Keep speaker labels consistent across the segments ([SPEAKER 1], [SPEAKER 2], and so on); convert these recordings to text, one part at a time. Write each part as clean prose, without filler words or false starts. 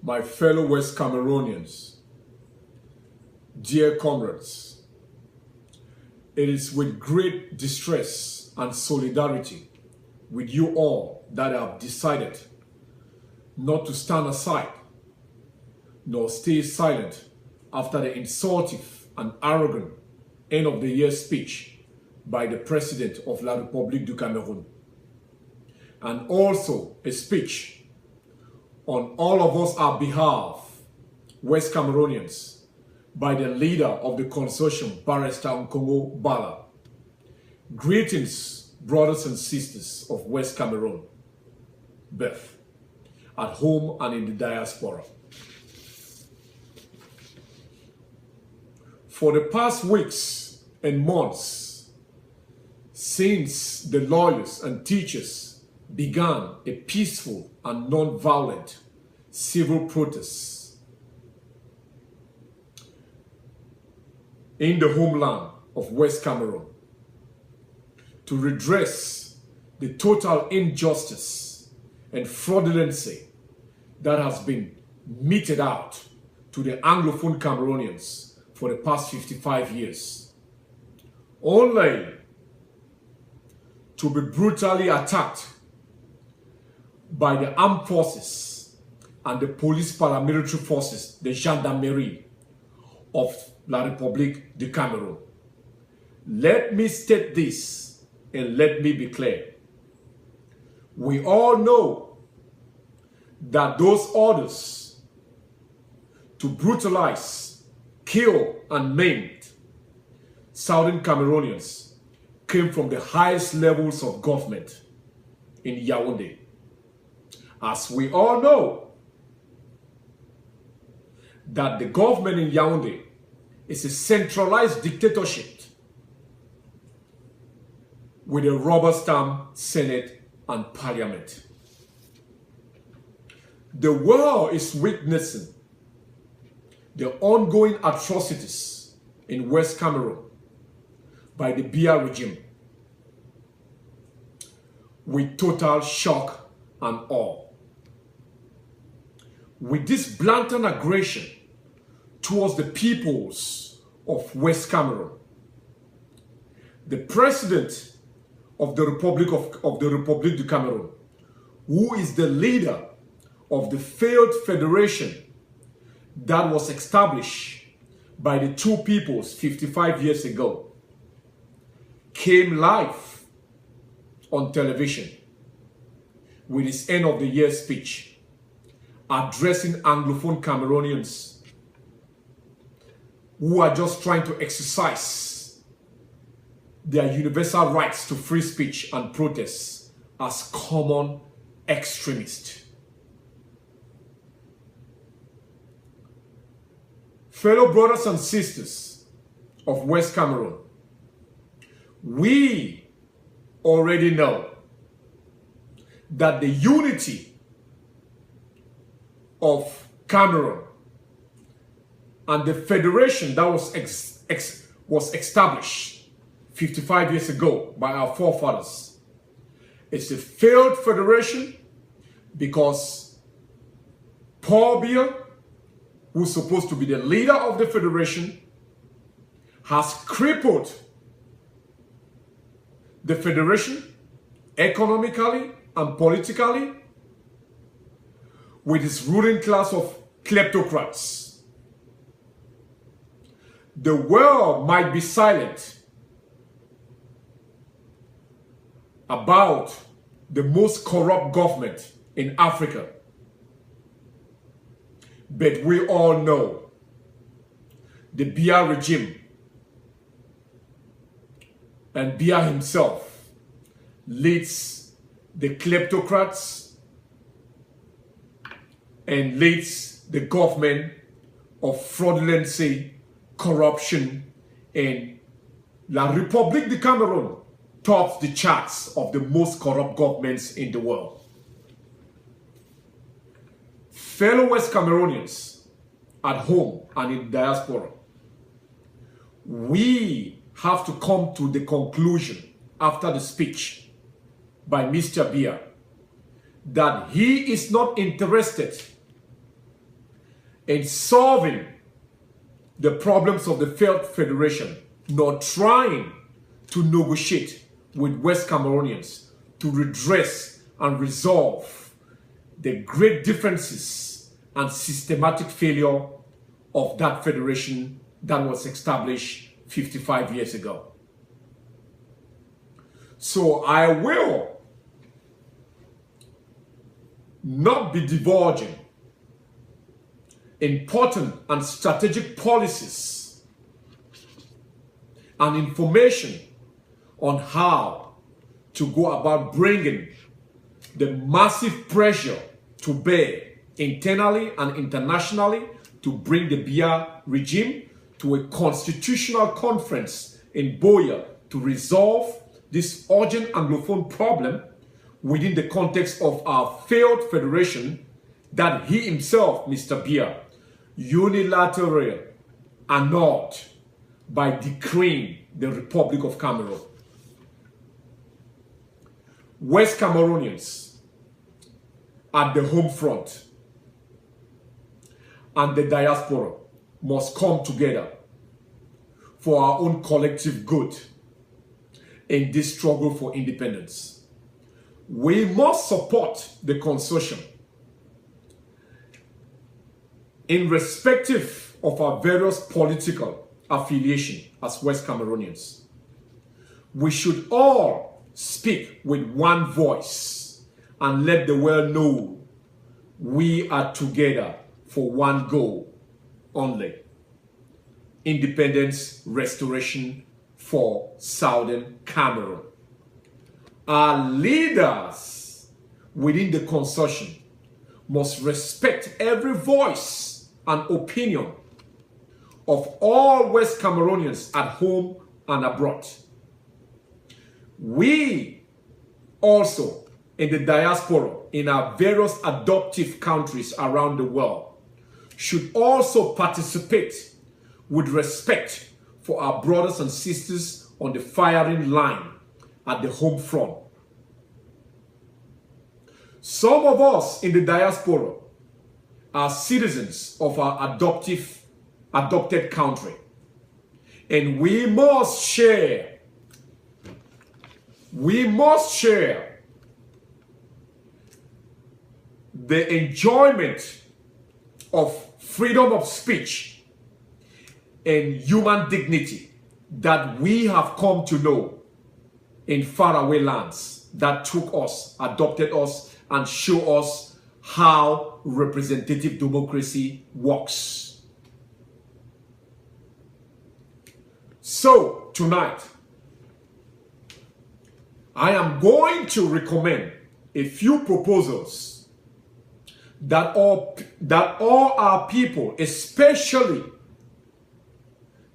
[SPEAKER 1] My fellow West Cameroonians, dear comrades, it is with great distress and solidarity with you all that I have decided not to stand aside nor stay silent after the insultive and arrogant end of the year speech by the President of La République du Cameroon, and also a speech on all of us our behalf, West Cameroonians, by the leader of the consortium, Barrister Nkongo Bala. Greetings, brothers and sisters of West Cameroon, both at home and in the diaspora. For the past weeks and months, since the lawyers and teachers began a peaceful and non-violent civil protest in the homeland of West Cameroon to redress the total injustice and fraudulency that has been meted out to the Anglophone Cameroonians for the past 55 years, only to be brutally attacked by the armed forces and the police paramilitary forces, the gendarmerie of La République du Cameroon. Let me state this and let me be clear. We all know that those orders to brutalize, kill and maim Southern Cameroonians came from the highest levels of government in Yaoundé. As we all know, that the government in Yaoundé is a centralized dictatorship with a rubber-stamped Senate and Parliament. The world is witnessing the ongoing atrocities in West Cameroon by the Biya regime with total shock and awe. With this blatant aggression towards the peoples of West Cameroon, the President of the Republic du Cameroon, who is the leader of the failed federation that was established by the two peoples 55 years ago, came live on television with his end of the year speech addressing Anglophone Cameroonians who are just trying to exercise their universal rights to free speech and protest as common extremists. Fellow brothers and sisters of West Cameroon, we already know that the unity of Cameroon and the federation that was established 55 years ago by our forefathers, it's a failed federation because Paul Biya, who's supposed to be the leader of the federation, has crippled the federation economically and politically with its ruling class of kleptocrats. The world might be silent about the most corrupt government in Africa, but we all know the Biya regime and Biya himself leads the kleptocrats and leads the government of fraudulency, corruption, and La République du Cameroon tops the charts of the most corrupt governments in the world. Fellow West Cameroonians at home and in diaspora, we have to come to the conclusion after the speech by Mr. Biya that he is not interested in solving the problems of the failed federation, nor trying to negotiate with West Cameroonians to redress and resolve the great differences and systematic failure of that federation that was established 55 years ago. So I will not be divulging important and strategic policies and information on how to go about bringing the massive pressure to bear internally and internationally to bring the Biya regime to a constitutional conference in Buea to resolve this urgent Anglophone problem within the context of our failed federation that he himself, Mr. Biya, unilaterally annulled by decreeing the Republic of Cameroon. West Cameroonians at the home front and the diaspora must come together for our own collective good in this struggle for independence. We must support the consortium irrespective of our various political affiliation as West Cameroonians. We should all speak with one voice and let the world know we are together for one goal only: independence restoration for Southern Cameroon. Our leaders within the consortium must respect every voice and opinion of all West Cameroonians at home and abroad. We also in the diaspora in our various adoptive countries around the world should also participate with respect for our brothers and sisters on the firing line at the home front. Some of us in the diaspora are citizens of our adopted country, and we must share the enjoyment of freedom of speech and human dignity that we have come to know in faraway lands that took us, adopted us, and show us how representative democracy works. So tonight, I am going to recommend a few proposals that all our people, especially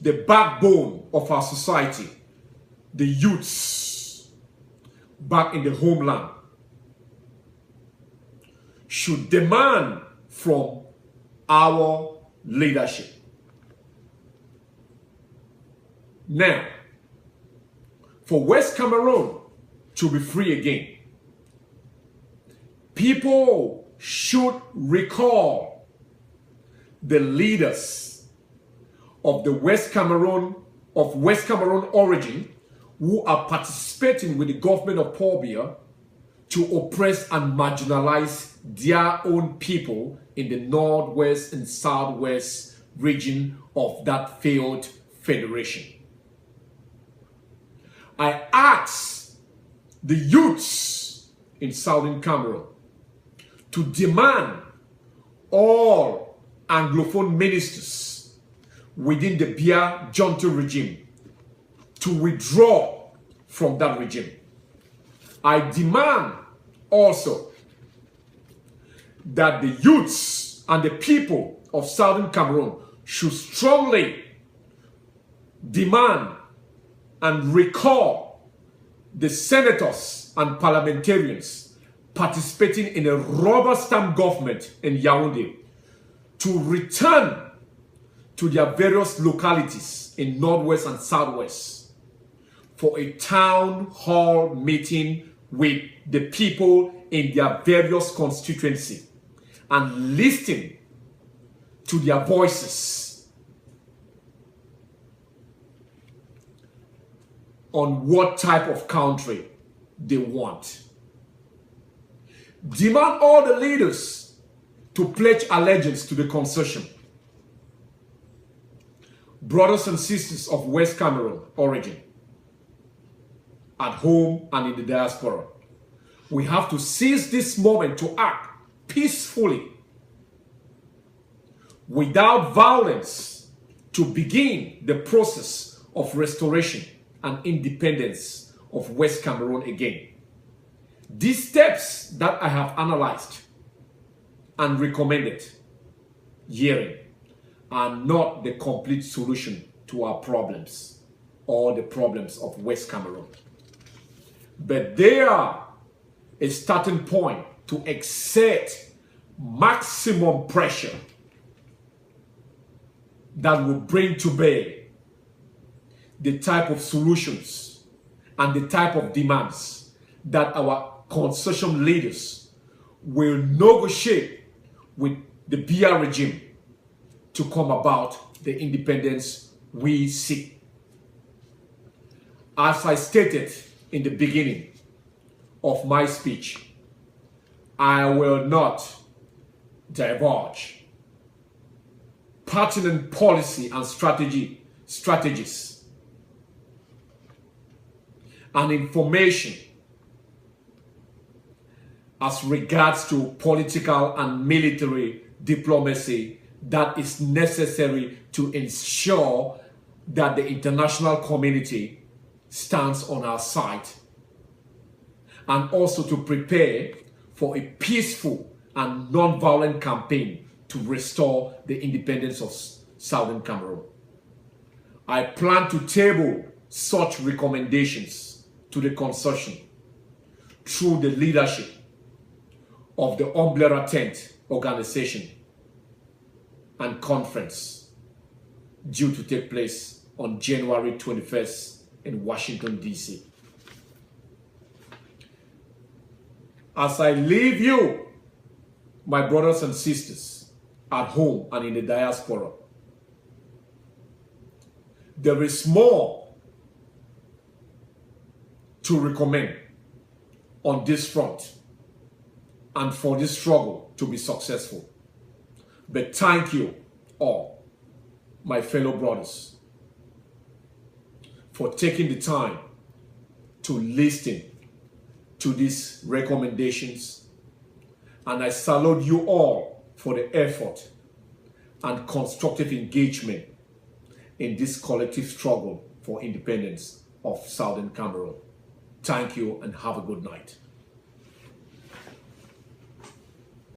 [SPEAKER 1] the backbone of our society, the youths back in the homeland, should demand from our leadership. Now, for West Cameroon to be free again, people should recall the leaders of the West Cameroon origin who are participating with the government of Paul Biya to oppress and marginalize their own people in the northwest and southwest region of that failed federation. I ask the youths in Southern Cameroon to demand all Anglophone ministers within the Biya junta regime to withdraw from that regime. I demand also that the youths and the people of Southern Cameroon should strongly demand and recall the senators and parliamentarians participating in a rubber stamp government in Yaoundé to return to their various localities in Northwest and Southwest for a town hall meeting with the people in their various constituency and listen to their voices on what type of country they want. Demand all the leaders to pledge allegiance to the consortium. Brothers and sisters of West Cameroon origin, at home and in the diaspora, we have to seize this moment to act peacefully, without violence, to begin the process of restoration and independence of West Cameroon again. These steps that I have analyzed and recommended herein are not the complete solution to our problems or the problems of West Cameroon, but they are a starting point to exert maximum pressure that will bring to bear the type of solutions and the type of demands that our consortium leaders will negotiate with the Biya regime to come about the independence we seek. As I stated in the beginning of my speech, I will not divulge pertinent policy and strategies and information as regards to political and military diplomacy that is necessary to ensure that the international community stands on our side, and also to prepare for a peaceful and non-violent campaign to restore the independence of Southern Cameroon. I plan to table such recommendations to the consortium through the leadership of the Umbrella Tent organization and conference due to take place on January 21st in Washington, D.C. As I leave you, my brothers and sisters at home and in the diaspora, there is more to recommend on this front and for this struggle to be successful. But thank you all, my fellow brothers, for taking the time to listen to these recommendations, and I salute you all for the effort and constructive engagement in this collective struggle for independence of Southern Cameroon. Thank you and have a good night.